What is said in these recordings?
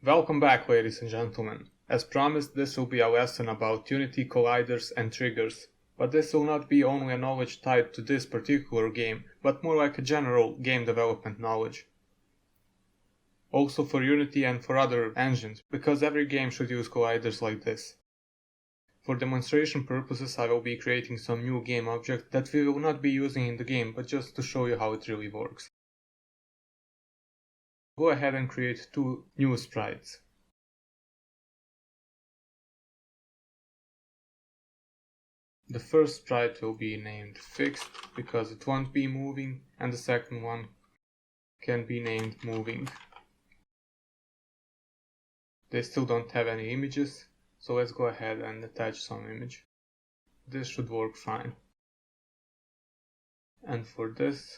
Welcome back, ladies and gentlemen. As promised, this will be a lesson about Unity colliders and triggers, but this will not be only a knowledge tied to this particular game, but more like a general game development knowledge. Also for Unity and for other engines, because every game should use colliders like this. For demonstration purposes, I will be creating some new game objects that we will not be using in the game, but just to show you how it really works. Go ahead and create two new sprites. The first sprite will be named fixed because it won't be moving, and the second one can be named moving. They still don't have any images, so let's go ahead and attach some image. This should work fine. And for this,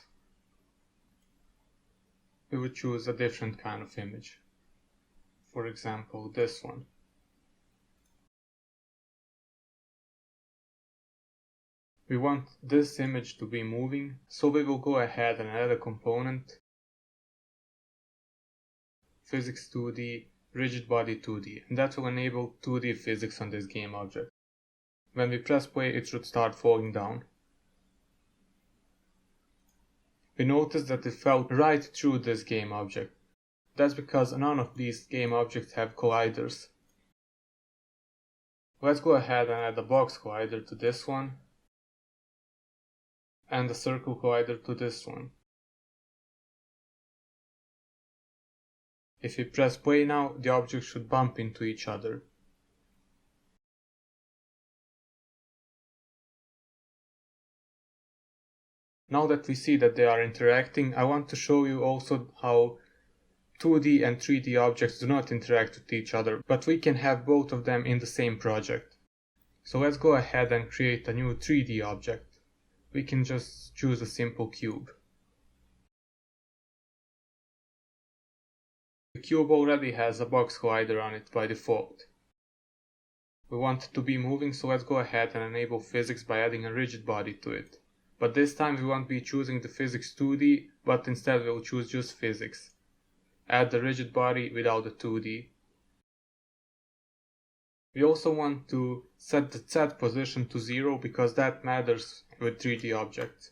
we would choose a different kind of image. For example, this one. We want this image to be moving, so we will go ahead and add a component, physics 2D, rigid body 2D, and that will enable 2D physics on this game object. When we press play, it should start falling down. We notice that it fell right through this game object. That's because none of these game objects have colliders. Let's go ahead and add a box collider to this one, and a circle collider to this one. If we press play now, the objects should bump into each other. Now that we see that they are interacting, I want to show you also how 2D and 3D objects do not interact with each other, but we can have both of them in the same project. So let's go ahead and create a new 3D object. We can just choose a simple cube. The cube already has a box collider on it by default. We want it to be moving, so let's go ahead and enable physics by adding a rigid body to it. But this time we won't be choosing the physics 2D, but instead we'll choose just physics. Add the rigid body without the 2D. We also want to set the Z position to 0 because that matters with 3D objects.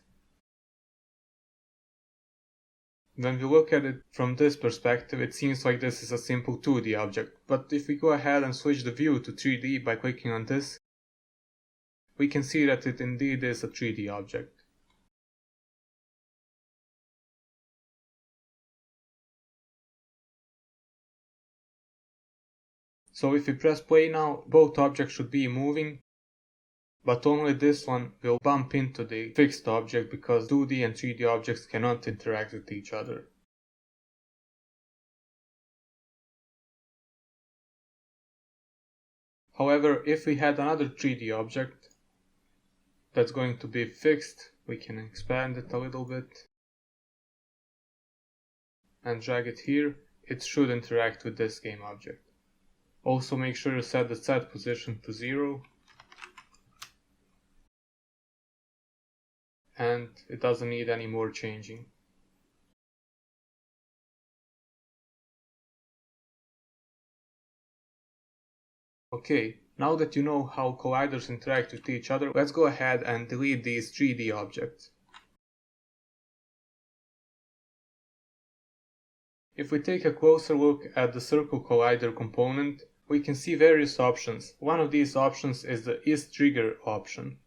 When we look at it from this perspective, it seems like this is a simple 2D object, but if we go ahead and switch the view to 3D by clicking on this, we can see that it indeed is a 3D object. So if we press play now, both objects should be moving, but only this one will bump into the fixed object because 2D and 3D objects cannot interact with each other. However, if we had another 3D object that's going to be fixed, we can expand it a little bit and drag it here. It should interact with this game object. Also make sure to set the Z position to 0. And it doesn't need any more changing. Okay, now that you know how colliders interact with each other, let's go ahead and delete these 3D objects. If we take a closer look at the circle collider component, we can see various options. One of these options is the isTrigger option.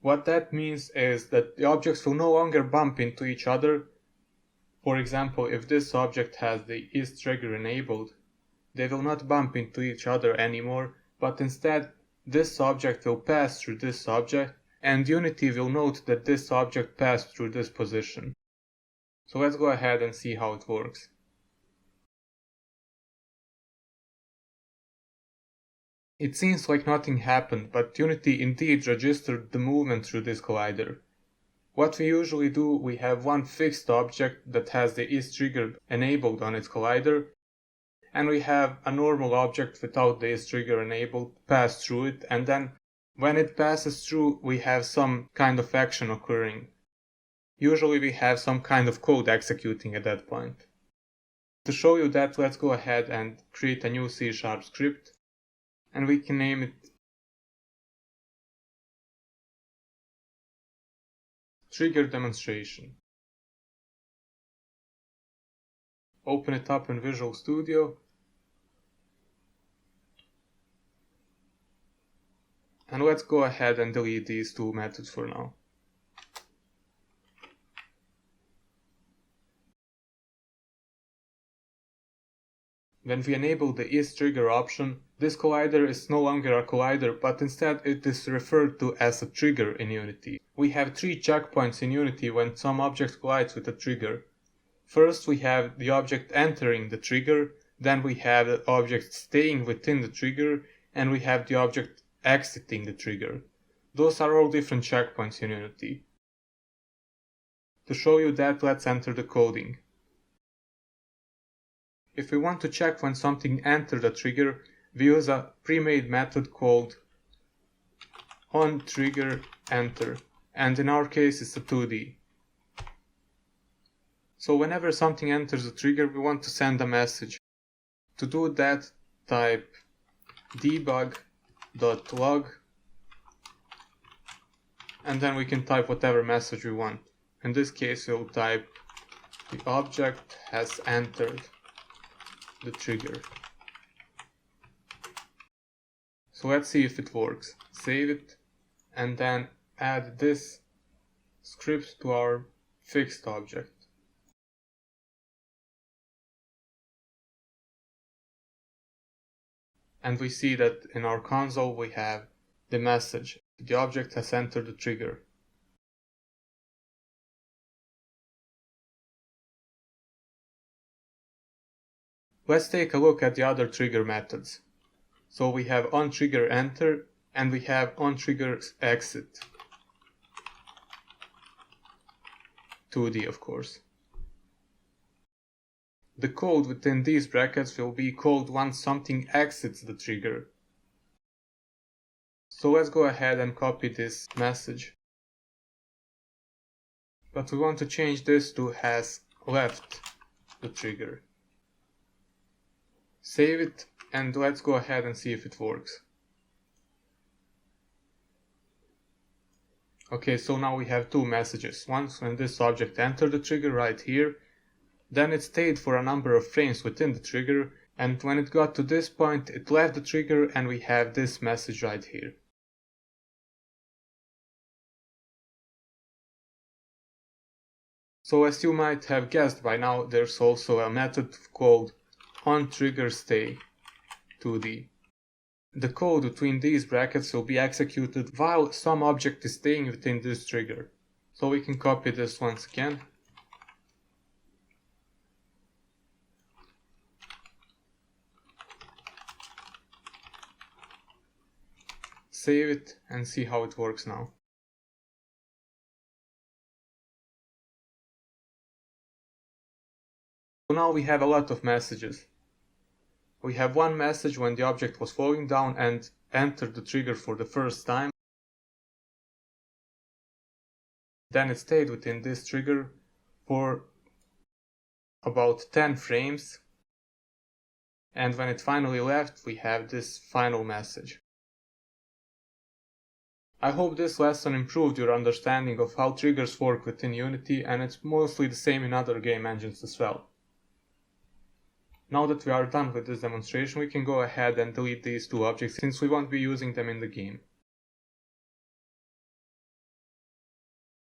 What that means is that the objects will no longer bump into each other. For example, if this object has the isTrigger enabled, they will not bump into each other anymore, but instead this object will pass through this object, and Unity will note that this object passed through this position. So let's go ahead and see how it works. It seems like nothing happened, but Unity indeed registered the movement through this collider. What we usually do, we have one fixed object that has the isTrigger enabled on its collider, and we have a normal object without the isTrigger enabled pass through it, and then when it passes through, we have some kind of action occurring. Usually we have some kind of code executing at that point. To show you that, let's go ahead and create a new C# script, and we can name it Trigger Demonstration. Open it up in Visual Studio, and let's go ahead and delete these two methods for now. When we enable the isTrigger option, this collider is no longer a collider, but instead it is referred to as a trigger in Unity. We have three checkpoints in Unity when some object collides with a trigger. First we have the object entering the trigger, then we have the object staying within the trigger, and we have the object exiting the trigger. Those are all different checkpoints in Unity. To show you that, let's enter the coding. If we want to check when something entered a trigger, we use a pre-made method called onTriggerEnter, and in our case it's a 2D. So whenever something enters a trigger, we want to send a message. To do that, type debug.log, and then we can type whatever message we want. In this case, we'll type the object has entered the trigger. So let's see if it works. Save it, and then add this script to our fixed object. And we see that in our console we have the message, the object has entered the trigger. Let's take a look at the other trigger methods. So we have onTriggerEnter and we have onTriggerExit. 2D, of course. The code within these brackets will be called once something exits the trigger. So let's go ahead and copy this message. But we want to change this to has left the trigger. Save it, and let's go ahead and see if it works. Okay, so now we have two messages. Once when this object entered the trigger right here, then it stayed for a number of frames within the trigger, and when it got to this point, it left the trigger, and we have this message right here. So as you might have guessed by now, there's also a method called onTriggerStay 2D. The code between these brackets will be executed while some object is staying within this trigger. So we can copy this once again. Save it and see how it works now. So now we have a lot of messages. We have one message when the object was falling down and entered the trigger for the first time. Then it stayed within this trigger for about 10 frames. And when it finally left, we have this final message. I hope this lesson improved your understanding of how triggers work within Unity, and it's mostly the same in other game engines as well. Now that we are done with this demonstration, we can go ahead and delete these two objects since we won't be using them in the game.